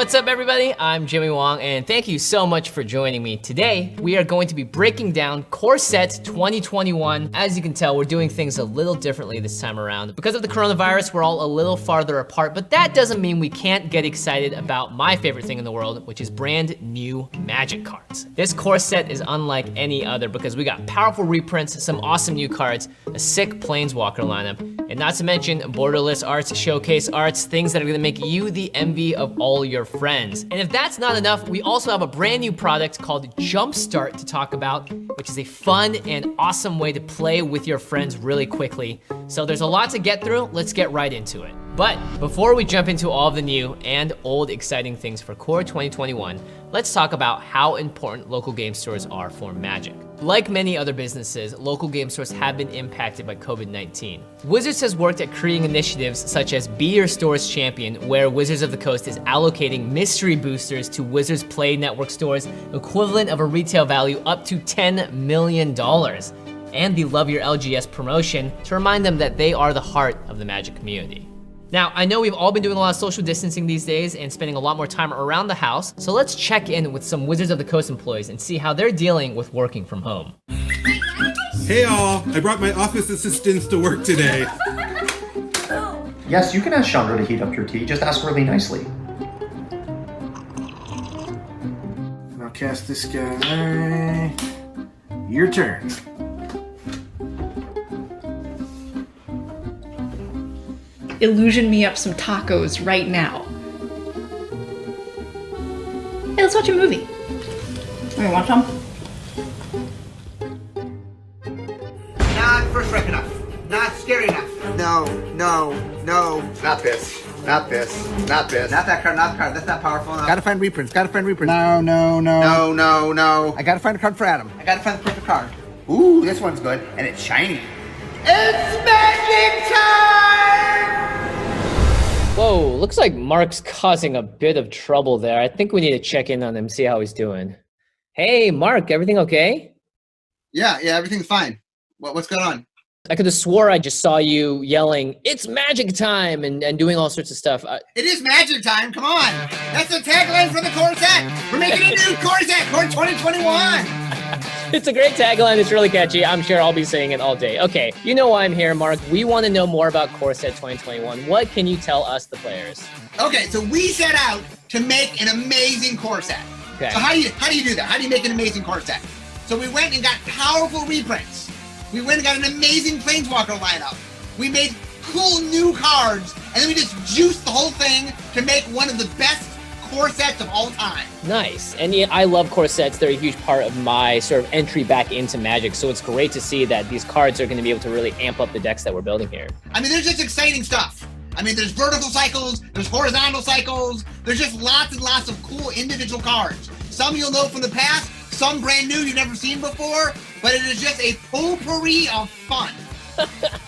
What's up, everybody? I'm Jimmy Wong, and thank you so much for joining me. Today, we are going to be breaking down Core Set 2021. As you can tell, we're doing things a little differently this time around. Because of the coronavirus, we're all a little farther apart, but that doesn't mean we can't get excited about my favorite thing in the world, which is brand new Magic cards. This Core Set is unlike any other because we got powerful reprints, some awesome new cards, a sick Planeswalker lineup, and not to mention borderless arts, showcase arts, things that are gonna make you the envy of all your friends. And if that's not enough, we also have a brand new product called Jumpstart to talk about, which is a fun and awesome way to play with your friends really quickly. So there's a lot to get through, let's get right into it. But before we jump into all of the new and old exciting things for Core 2021, let's talk about how important local game stores are for Magic. Like many other businesses, local game stores have been impacted by COVID-19. Wizards has worked at creating initiatives such as Be Your Store's Champion, where Wizards of the Coast is allocating mystery boosters to Wizards Play Network stores, equivalent of a retail value up to $10 million. And the Love Your LGS promotion to remind them that they are the heart of the Magic community. Now, I know we've all been doing a lot of social distancing these days and spending a lot more time around the house, so let's check in with some Wizards of the Coast employees and see how they're dealing with working from home. Hey all, I brought my office assistants to work today. Yes, you can ask Chandra to heat up your tea, just ask really nicely. I'll cast this guy. Your turn. Illusion me up some tacos right now. Hey, let's watch a movie. You want some? Not first rank enough. Not scary enough. No. Not this. Not Not that card, not the card. That's not powerful enough. Gotta find reprints. No. I gotta find a card for Adam. I gotta find the perfect card. Ooh, this one's good, and it's shiny. It's magic time! Whoa, looks like Mark's causing a bit of trouble there. I think we need to check in on him, see how he's doing. Hey, Mark, everything okay? Yeah, everything's fine. What's going on? I could have swore I just saw you yelling, "It's magic time," and doing all sorts of stuff. It is magic time, come on! That's the tagline for the Core Set! We're making a new Core Set, Core 2021! It's a great tagline, it's really catchy. I'm sure I'll be saying it all day. Okay, you know why I'm here, Mark. We want to know more about Core Set 2021. What can you tell us, the players? Okay, so we set out to make an amazing Core Set. Okay. So how do you do that? How do you make an amazing Core Set? So we went and got powerful reprints. We went and got an amazing Planeswalker lineup. We made cool new cards, and then we just juiced the whole thing to make one of the best Core Sets of all time. Nice. And yeah, I love Core Sets. They're a huge part of my sort of entry back into Magic, so it's great to see that these cards are going to be able to really amp up the decks that we're building here. I mean, there's just exciting stuff. I mean, there's vertical cycles, there's horizontal cycles, there's just lots and lots of cool individual cards. Some you'll know from the past, some brand new you've never seen before, but it is just a potpourri of fun.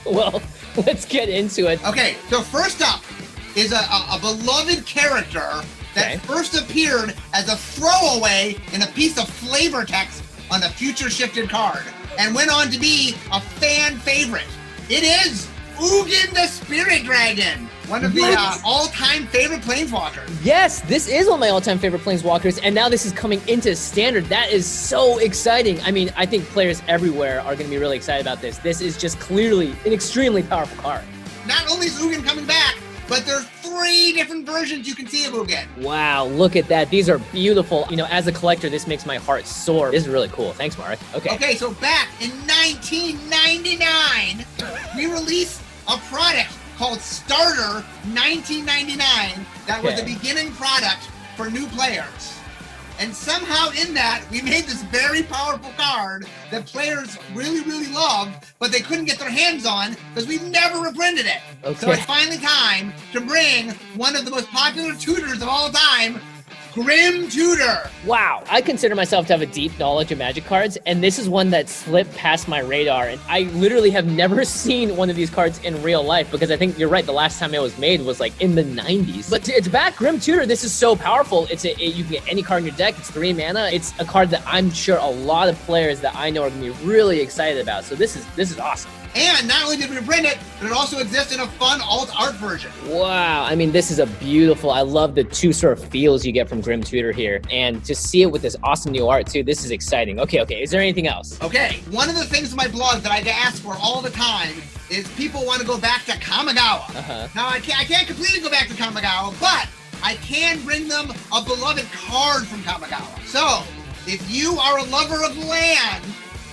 Well, let's get into it. Okay, so first up is a beloved character that first appeared as a throwaway in a piece of flavor text on a future shifted card and went on to be a fan favorite. It is Ugin the Spirit Dragon, one of the all-time favorite Planeswalkers. Yes, this is one of my all-time favorite Planeswalkers, and now this is coming into Standard. That is so exciting. I mean, I think players everywhere are going to be really excited about this. This is just clearly an extremely powerful card. Not only is Ugin coming back, but there's 3 different versions you can see of Ugin. Wow, look at that. These are beautiful. You know, as a collector, this makes my heart soar. This is really cool. Thanks, Mark. Okay, so back in 1999, we released a product called Starter 1999 that was the beginning product for new players. And somehow in that, we made this very powerful card that players really, really loved, but they couldn't get their hands on because we never reprinted it. So it's finally time to bring one of the most popular tutors of all time, Grim Tutor. Wow, I consider myself to have a deep knowledge of Magic cards, and this is one that slipped past my radar, and I literally have never seen one of these cards in real life, because I think you're right, the last time it was made was like in the 90s. But it's back, Grim Tutor. This is so powerful. You can get any card in your deck. It's 3 mana. It's a card that I'm sure a lot of players that I know are gonna be really excited about, so this is awesome. And not only did we reprint it, but it also exists in a fun alt art version. Wow, I mean, this is a beautiful, I love the two sort of feels you get from Grim Tutor here. And to see it with this awesome new art too, this is exciting. Okay, is there anything else? Okay, one of the things in my blog that I get asked for all the time is people want to go back to Kamigawa. Now, I can't completely go back to Kamigawa, but I can bring them a beloved card from Kamigawa. So, if you are a lover of land,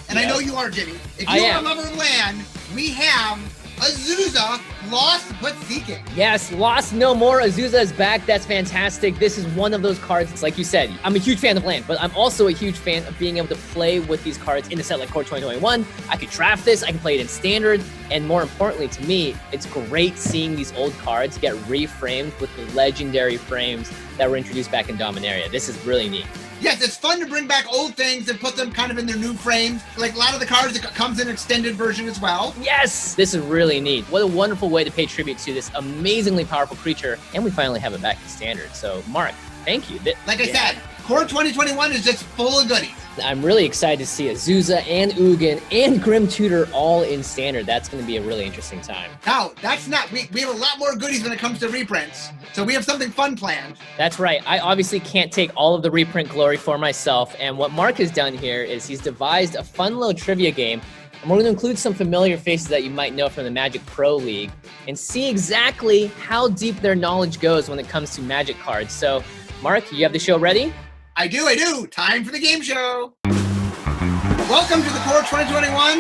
and I know you are, Jimmy. If you are a lover of land, we have Azusa, Lost but Seeking. Yes, Lost No More. Azusa is back. That's fantastic. This is one of those cards. It's like you said, I'm a huge fan of land, but I'm also a huge fan of being able to play with these cards in a set like Core 2021. I could draft this, I can play it in standard, and more importantly to me, it's great seeing these old cards get reframed with the legendary frames that were introduced back in Dominaria. This is really neat. Yes, it's fun to bring back old things and put them kind of in their new frames. Like a lot of the cards, it comes in an extended version as well. Yes, this is really neat. What a wonderful way to pay tribute to this amazingly powerful creature. And we finally have it back in standard. So Mark, thank you. Like I said, Core 2021 is just full of goodies. I'm really excited to see Azusa and Ugin and Grim Tutor all in standard. That's going to be a really interesting time. Now, that's not, we have a lot more goodies when it comes to reprints. So we have something fun planned. That's right. I obviously can't take all of the reprint glory for myself. And what Mark has done here is he's devised a fun little trivia game. And we're going to include some familiar faces that you might know from the Magic Pro League and see exactly how deep their knowledge goes when it comes to Magic cards. So, Mark, you have the show ready? I do. Time for the game show. Welcome to the Core 2021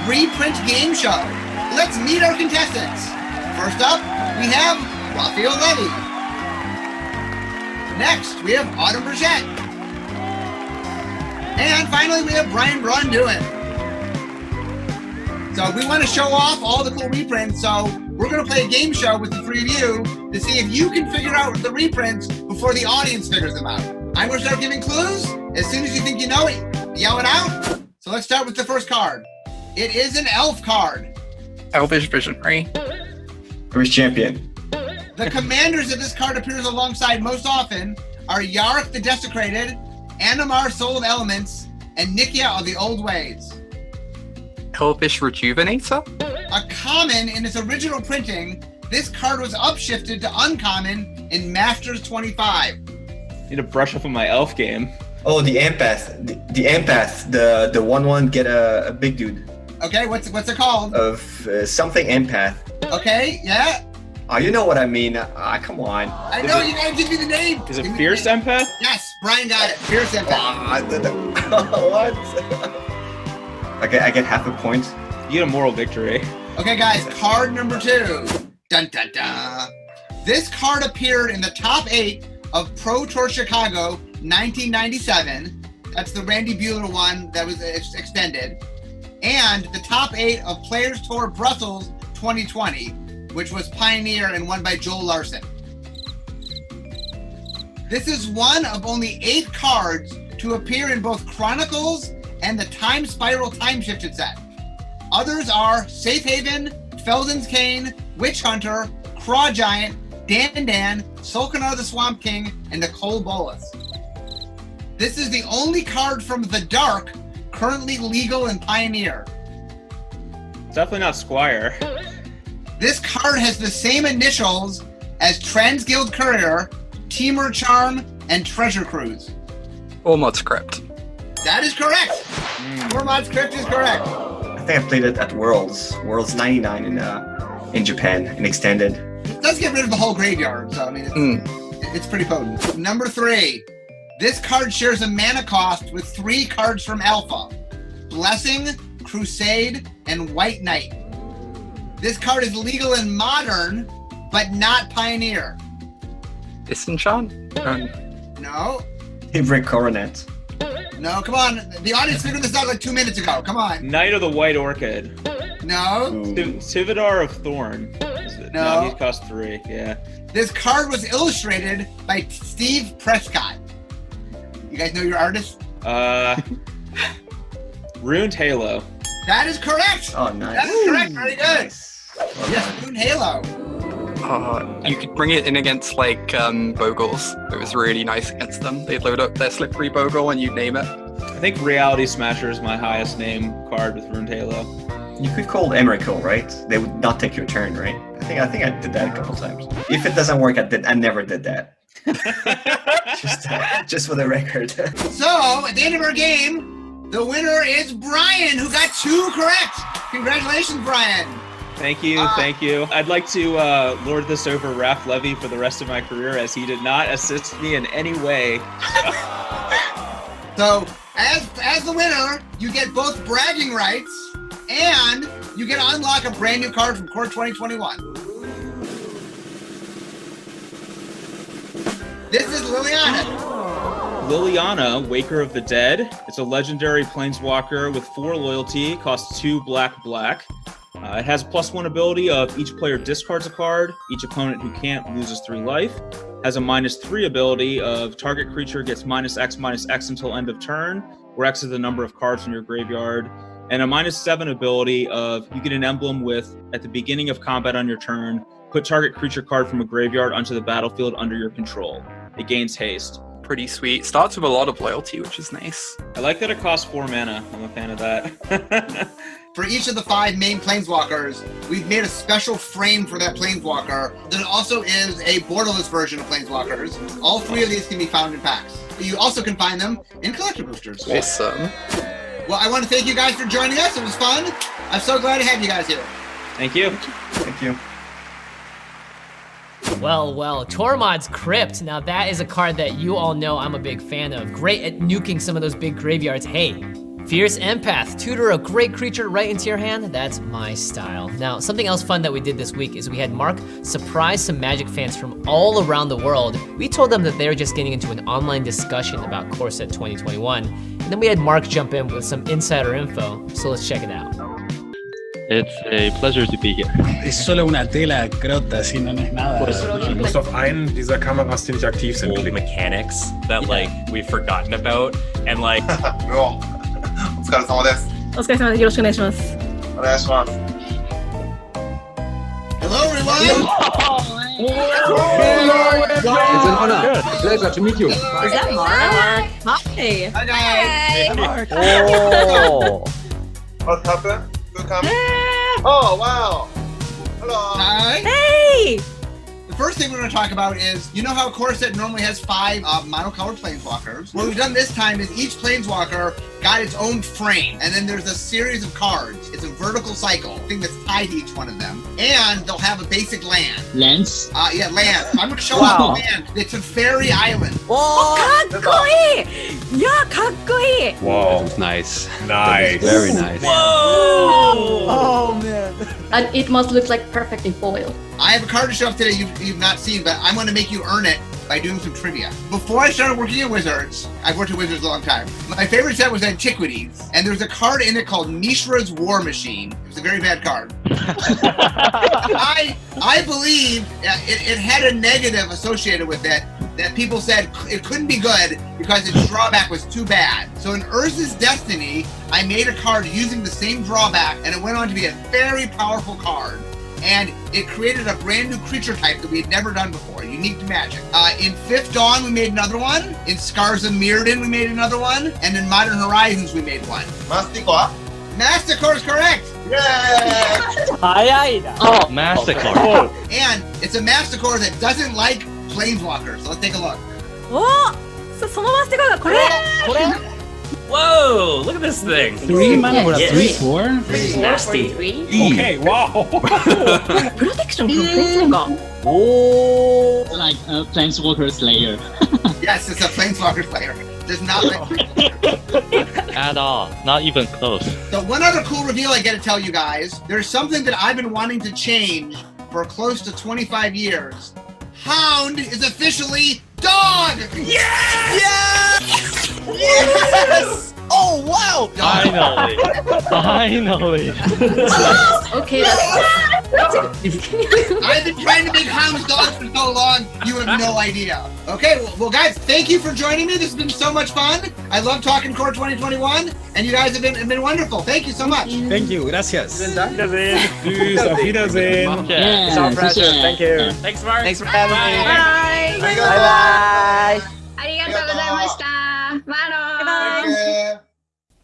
Reprint Game Show. Let's meet our contestants. First up, we have Raphael Levy. Next, we have Autumn Burchett. And finally, we have Brian Braun-Duin. So we want to show off all the cool reprints, so we're going to play a game show with the three of you to see if you can figure out the reprints before the audience figures them out. I'm going to start giving clues. As soon as you think you know it, yell it out. So let's start with the first card. It is an elf card. Elvish Visionary. Bruce Champion. The commanders that this card appears alongside most often are Yarok the Desecrated, Animar Soul of Elements, and Nikia of the Old Ways. Elvish Rejuvenator. A common in its original printing, this card was upshifted to uncommon in Masters 25. Need to brush up on my elf game. Oh, the Empath. The Empath. The 1/1 get a big dude. Okay, what's it called? Of something Empath. Okay, yeah. Oh, you know what I mean. Come on. I know, you gotta give me the name. Is it Fierce Empath? Yes, Brian got it. Fierce Empath. What? Okay, I get half a point. You get a moral victory. Okay, guys, card number 2. Dun dun dun. This card appeared in the top 8 of Pro Tour Chicago 1997. That's the Randy Buehler one that was extended. And the top 8 of Players Tour Brussels 2020, which was Pioneer and won by Joel Larson. This is one of only 8 cards to appear in both Chronicles and the Time Spiral Time Shifted set. Others are Safe Haven, Felden's Cane, Witch Hunter, Craw Giant, Dan, Solkanar the Swamp King, and Nicole Bolas. This is the only card from The Dark currently legal in Pioneer. Definitely not Squire. This card has the same initials as Transguild Courier, Temur Charm, and Treasure Cruise. Ormod's Crypt. That is correct. Ormod's Crypt is correct. I think I played it at Worlds 99 in Japan, in extended. It does get rid of the whole graveyard, so I mean, it's pretty potent. Number 3. This card shares a mana cost with 3 cards from Alpha: Blessing, Crusade, and White Knight. This card is legal in Modern, but not Pioneer. Disenchant? No. Hybrid Coronet. No, come on. The audience figured this out like 2 minutes ago. Come on. Knight of the White Orchid. No. Tivadar of Thorn. No. He cost 3, yeah. This card was illustrated by Steve Prescott. You guys know your artist? Ruined Halo. That is correct. Oh, nice. That is correct. Very good. Nice. Well Yes, done. Ruined Halo. You could bring it in against like Bogles. It was really nice against them. They'd load up their slippery Bogle and you'd name it. I think Reality Smasher is my highest name card with Ruined Halo. You could call Emrakul, right? They would not take your turn, right? I think I did that a couple times. If it doesn't work, I never did that. just for the record. So, at the end of our game, the winner is Brian, who got 2 correct. Congratulations, Brian. Thank you. I'd like to lord this over Raph Levy for the rest of my career, as he did not assist me in any way. So, as the winner, you get both bragging rights, and you get to unlock a brand new card from Core 2021. This is Liliana. Liliana, Waker of the Dead. It's a legendary planeswalker with 4 loyalty, costs 2 black. It has a +1 ability of each player discards a card. Each opponent who can't loses 3 life. Has a -3 ability of target creature gets -X until end of turn, where X is the number of cards from your graveyard. And a -7 ability of you get an emblem with, at the beginning of combat on your turn, put target creature card from a graveyard onto the battlefield under your control. It gains haste. Pretty sweet. Starts with a lot of loyalty, which is nice. I like that it costs 4 mana. I'm a fan of that. For each of the 5 main planeswalkers, we've made a special frame for that planeswalker. There also is a borderless version of planeswalkers. All 3 of these can be found in packs. You also can find them in collector boosters. Awesome. Well, I want to thank you guys for joining us. It was fun. I'm so glad to have you guys here. Thank you. Thank you. Well, Tormod's Crypt. Now that is a card that you all know I'm a big fan of. Great at nuking some of those big graveyards. Hey, Fierce Empath, tutor a great creature right into your hand. That's my style. Now, something else fun that we did this week is we had Mark surprise some Magic fans from all around the world. We told them that they were just getting into an online discussion about Core Set 2021. And then we had Mark jump in with some insider info. So let's check it out. It's a pleasure to be here. Es solo una tela crota, si no es nada. Most of einen dieser Kameras, die nicht aktiv sind, old mechanics that like we've forgotten about and like. お疲れ様です。お疲れ様です。よろしくお願いします。お願いします。Hello, everyone. It's an honor. Pleasure to meet you. Is that Mark? Hi. Hi, guys. Mark. Oh. What happened? Who come? Oh, wow. Hello. Hi. Hey. The first thing we're going to talk about is, you know how Core Set normally has 5 monocolored planeswalkers? What we've done this time is each planeswalker got its own frame, and then there's a series of cards. It's a vertical cycle, thing that's tied to each one of them, and they'll have a basic land. Lands? Yeah, land. I'm going to show off the land. It's a fairy island. Oh, かっこいい! Yeah, かっこいい! Whoa. Nice. Nice. Very nice. Whoa! Oh, man. And it must look like perfect in foil. I have a card to show off today you've not seen, but I'm going to make you earn it by doing some trivia. Before I started working at Wizards, I've worked at Wizards a long time, my favorite set was Antiquities, and there's a card in it called Mishra's War Machine. It's a very bad card. I believe it had a negative associated with it that people said it couldn't be good because its drawback was too bad. So in Urza's Destiny, I made a card using the same drawback, and it went on to be a very powerful card. And it created a brand new creature type that we had never done before, unique to Magic. In Fifth Dawn, we made another one. In Scars of Mirrodin, we made another one. And in Modern Horizons, we made one. Masticore? Masticore is correct! Yay! Oh, Masticore. And it's a Masticore that doesn't like Planeswalkers. So let's take a look. Oh! そのマステコがこれ! Whoa! Look at this thing. 3 mana with a 3/4? Nasty. Okay, wow. Protection from Planeswalker. Oh! Like a Planeswalker Slayer. Yes, it's a Planeswalker Slayer. Does not like Planeswalker. At all. Not even close. So one other cool reveal I gotta tell you guys. There's something that I've been wanting to change for close to 25 years. Hound is officially dog! Yes! Yes! Yes! Oh, wow! Finally. Finally. Okay, that's I've been trying to make hounds dogs for so long, you have no idea. Okay, well guys, thank you for joining me. This has been so much fun. I love talking Core 2021, and you guys have been wonderful. Thank you so much. Thank you, gracias. Tschüss, auf Wiedersehen. Yeah, it's our pleasure. Thank you. Thanks, Mark. Thanks for having me. Bye! Bye-bye. ありがとうございました。バイバイ。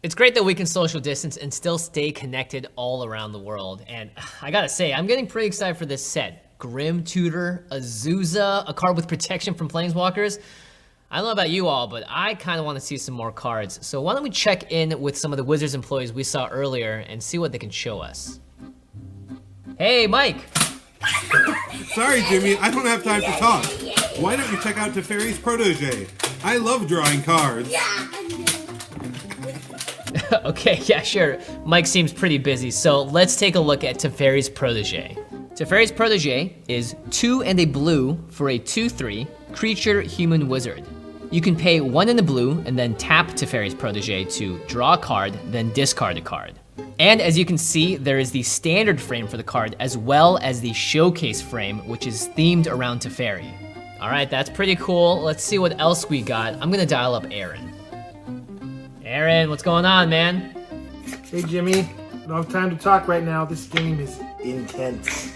Okay. It's great that we can social distance and still stay connected all around the world. And I gotta say, I'm getting pretty excited for this set. Grim Tutor, Azusa, a card with protection from Planeswalkers. I don't know about you all, but I kind of want to see some more cards. So why don't we check in with some of the Wizards employees we saw earlier and see what they can show us. Hey, Mike. Sorry, Jimmy, I don't have time to talk. Why don't you check out Teferi's protege? I love drawing cards. Okay, yeah, sure. Mike seems pretty busy, so let's take a look at Teferi's protege. Teferi's protege is 2 and a blue for a 2/3 creature human wizard. You can pay 1 and a blue and then tap Teferi's protege to draw a card, then discard a card. And as you can see, there is the standard frame for the card as well as the showcase frame, which is themed around Teferi. All right, that's pretty cool. Let's see what else we got. I'm gonna dial up Aaron. Aaron, what's going on, man? Hey, Jimmy. I don't have time to talk right now. This game is intense.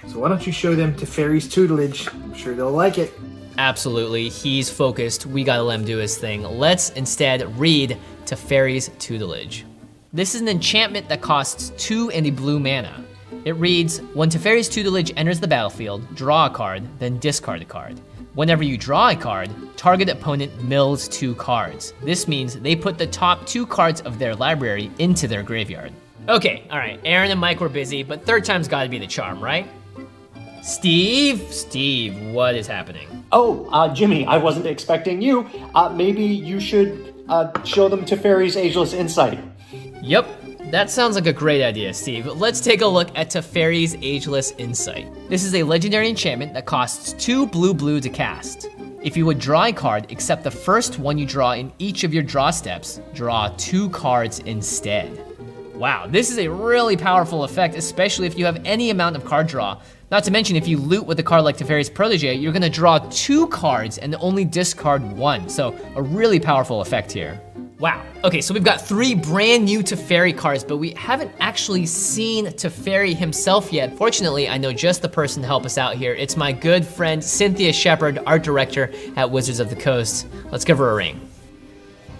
So why don't you show them Teferi's tutelage? I'm sure they'll like it. Absolutely, he's focused. We gotta let him do his thing. Let's instead read Teferi's tutelage. This is an enchantment that costs 2 and a blue mana. It reads, when Teferi's tutelage enters the battlefield, draw a card, then discard a card. Whenever you draw a card, target opponent mills 2 cards. This means they put the top 2 cards of their library into their graveyard. Okay, all right, Aaron and Mike were busy, but third time's gotta be the charm, right? Steve, what is happening? Oh, Jimmy, I wasn't expecting you. Maybe you should show them Teferi's Ageless Insight. Yep, that sounds like a great idea, Steve. Let's take a look at Teferi's Ageless Insight. This is a legendary enchantment that costs 2 blue to cast. If you would draw a card, except the first one you draw in each of your draw steps, draw 2 cards instead. Wow, this is a really powerful effect, especially if you have any amount of card draw. Not to mention, if you loot with a card like Teferi's Protege, you're gonna draw 2 cards and only discard 1. So a really powerful effect here. Wow. Okay, so we've got 3 brand new Teferi cards, but we haven't actually seen Teferi himself yet. Fortunately, I know just the person to help us out here. It's my good friend, Cynthia Shepard, art director at Wizards of the Coast. Let's give her a ring.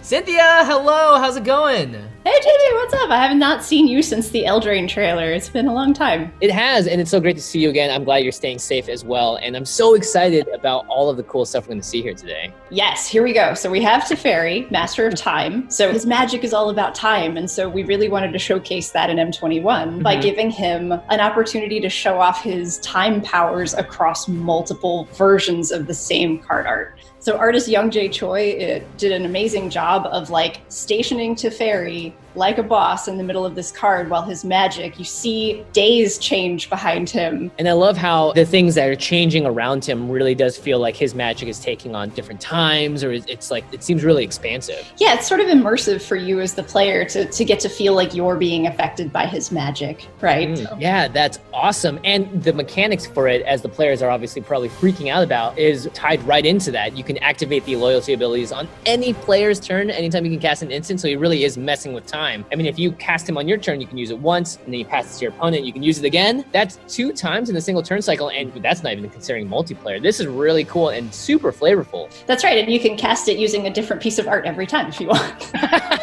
Cynthia, hello, how's it going? Hey JJ, what's up? I have not seen you since the Eldraine trailer. It's been a long time. It has, and it's so great to see you again. I'm glad you're staying safe as well, and I'm so excited about all of the cool stuff we're gonna see here today. Yes, here we go. So we have Teferi, Master of Time. So his magic is all about time, and so we really wanted to showcase that in M21 by giving him an opportunity to show off his time powers across multiple versions of the same card art. So artist Young Jae Choi did an amazing job of stationing Teferi like a boss in the middle of this card while his magic, you see days change behind him. And I love how the things that are changing around him really does feel like his magic is taking on different times, or it's like, it seems really expansive. Yeah, it's sort of immersive for you as the player to get to feel like you're being affected by his magic, right? Yeah, that's awesome. And the mechanics for it, as the players are obviously probably freaking out about, is tied right into that. You can activate the loyalty abilities on any player's turn anytime you can cast an instant, so he really is messing with time. I mean, if you cast him on your turn, you can use it once, and then you pass it to your opponent, you can use it again. That's 2 times in a single turn cycle, and that's not even considering multiplayer. This is really cool and super flavorful. That's right, and you can cast it using a different piece of art every time if you want.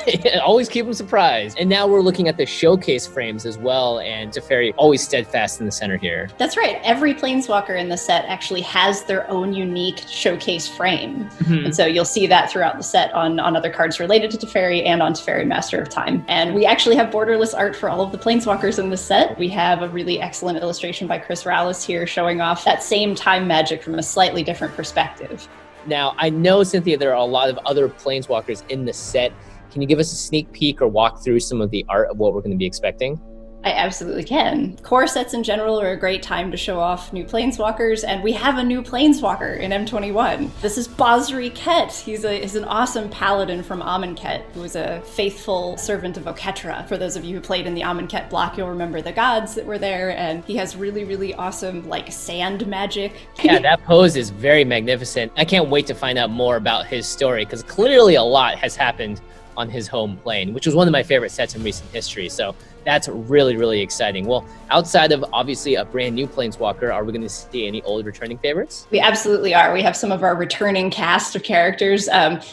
Yeah, always keep them surprised. And now we're looking at the showcase frames as well, and Teferi always steadfast in the center here. That's right, every Planeswalker in the set actually has their own unique showcase frame. And so you'll see that throughout the set on other cards related to Teferi and on Teferi Master of Time. And we actually have borderless art for all of the Planeswalkers in the set. We have a really excellent illustration by Chris Rallis here showing off that same time magic from a slightly different perspective. Now, I know, Cynthia, there are a lot of other Planeswalkers in the set. Can you give us a sneak peek or walk through some of the art of what we're going to be expecting? I absolutely can. Core sets in general are a great time to show off new Planeswalkers, and we have a new Planeswalker in M21. This is Basri Ket. He's an awesome paladin from Amonkhet, who is a faithful servant of Oketra. For those of you who played in the Amonkhet block, you'll remember the gods that were there, and he has really, really awesome, sand magic. Yeah, that pose is very magnificent. I can't wait to find out more about his story, because clearly a lot has happened on his home plane, which was one of my favorite sets in recent history. So That's really, really exciting. Well, outside of obviously a brand new Planeswalker, are we going to see any old returning favorites? We absolutely are. We have some of our returning cast of characters.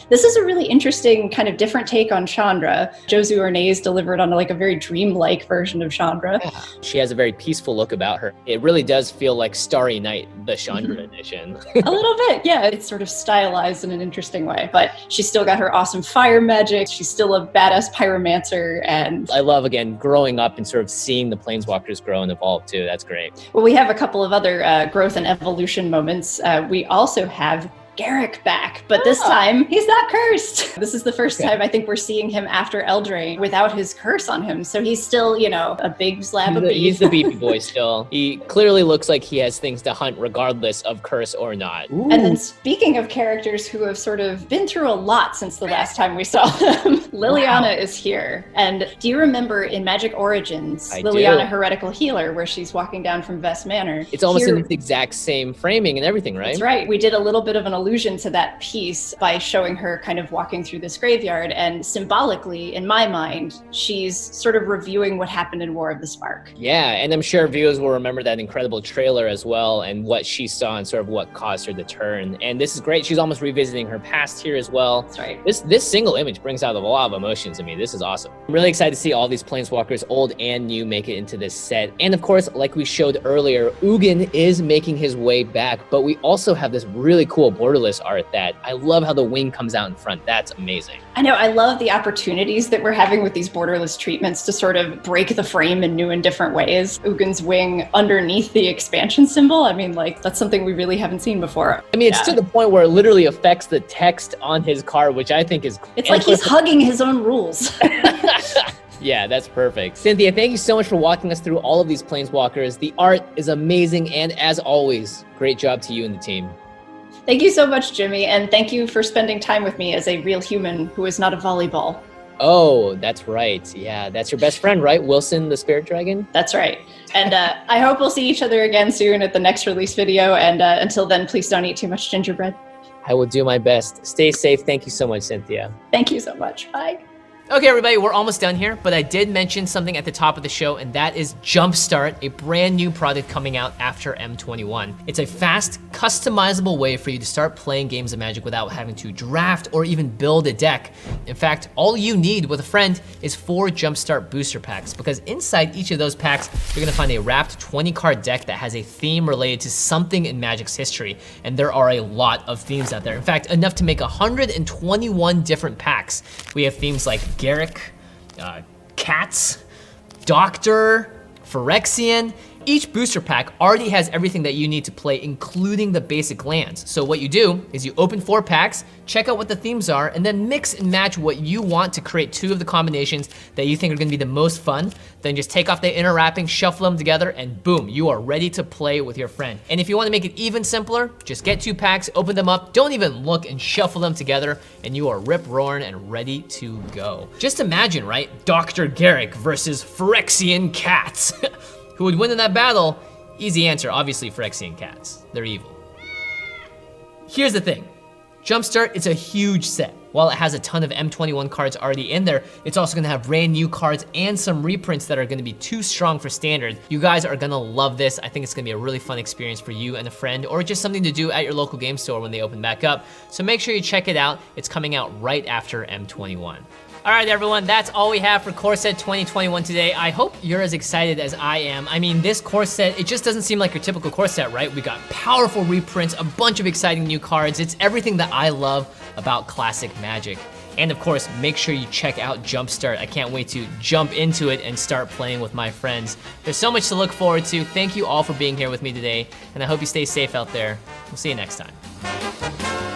This is a really interesting kind of different take on Chandra. Josu Ornez delivered on like a very dreamlike version of Chandra. Yeah. She has a very peaceful look about her. It really does feel like Starry Night, the Chandra edition. A little bit, yeah. It's sort of stylized in an interesting way, but she's still got her awesome fire magic. She's still a badass pyromancer, and I love, again, growing up and sort of seeing the Planeswalkers grow and evolve too. That's great. well, we have a couple of other growth and evolution moments. We also have Garrick back, but this time he's not cursed. This is the first time I think we're seeing him after Eldraine without his curse on him. So he's still, you know, a big slab of beef. He's the beefy boy still. He clearly looks like he has things to hunt regardless of curse or not. And then speaking of characters who have sort of been through a lot since the last time we saw them, Liliana is here. And do you remember in Magic Origins, Liliana Heretical Healer, where she's walking down from Vest Manor? It's almost in the exact same framing and everything, right? That's right. We did a little bit of an allusion to that piece by showing her kind of walking through this graveyard, and symbolically, in my mind, she's sort of reviewing what happened in War of the Spark. Yeah, and I'm sure viewers will remember that incredible trailer as well, and what she saw and sort of what caused her to turn. And this is great. She's almost revisiting her past here as well. That's right. This single image brings out a lot of emotions in me. This is awesome. I'm really excited to see all these Planeswalkers, old and new, make it into this set. And of course, like we showed earlier, Ugin is making his way back, but we also have this really cool borderless art that I love how the wing comes out in front. That's amazing. I know, I love the opportunities that we're having with these borderless treatments to sort of break the frame in new and different ways. Ugin's wing underneath the expansion symbol, I mean, like, that's something we really haven't seen before. I mean, it's to the point where it literally affects the text on his card, which I think is... It's like he's hugging his own rules. Yeah, that's perfect. Cynthia, thank you so much for walking us through all of these Planeswalkers. The art is amazing, and as always, great job to you and the team. Thank you so much, Jimmy, and thank you for spending time with me as a real human who is not a volleyball. Oh, that's right. Yeah, that's your best friend, right? Wilson, the spirit dragon? That's right. And I hope we'll see each other again soon at the next release video, and until then, please don't eat too much gingerbread. I will do my best. Stay safe. Thank you so much, Cynthia. Thank you so much. Bye. Okay, everybody, we're almost done here, but I did mention something at the top of the show, and that is Jumpstart, a brand new product coming out after M21. It's a fast, customizable way for you to start playing games of Magic without having to draft or even build a deck. In fact, all you need with a friend is 4 Jumpstart booster packs, because inside each of those packs, you're gonna find a wrapped 20-card deck that has a theme related to something in Magic's history, and there are a lot of themes out there. In fact, enough to make 121 different packs. We have themes like Garrick, Cats, Doctor, Phyrexian. Each booster pack already has everything that you need to play, including the basic lands. So what you do is you open 4 packs, check out what the themes are, and then mix and match what you want to create 2 of the combinations that you think are gonna be the most fun. Then just take off the inner wrapping, shuffle them together, and boom, you are ready to play with your friend. And if you wanna make it even simpler, just get 2 packs, open them up, don't even look, and shuffle them together, and you are rip-roaring and ready to go. Just imagine, right? Dr. Garrick versus Phyrexian Cats. Who would win in that battle? Easy answer, obviously Phyrexian Cats. They're evil. Here's the thing. Jumpstart, it's a huge set. While it has a ton of M21 cards already in there, it's also gonna have brand new cards and some reprints that are gonna be too strong for standard. You guys are gonna love this. I think it's gonna be a really fun experience for you and a friend, or just something to do at your local game store when they open back up. So make sure you check it out. It's coming out right after M21. All right, everyone, that's all we have for Core Set 2021 today. I hope you're as excited as I am. I mean, this Core Set, it just doesn't seem like your typical Core Set, right? We got powerful reprints, a bunch of exciting new cards. It's everything that I love about classic Magic. And of course, make sure you check out Jumpstart. I can't wait to jump into it and start playing with my friends. There's so much to look forward to. Thank you all for being here with me today, and I hope you stay safe out there. We'll see you next time.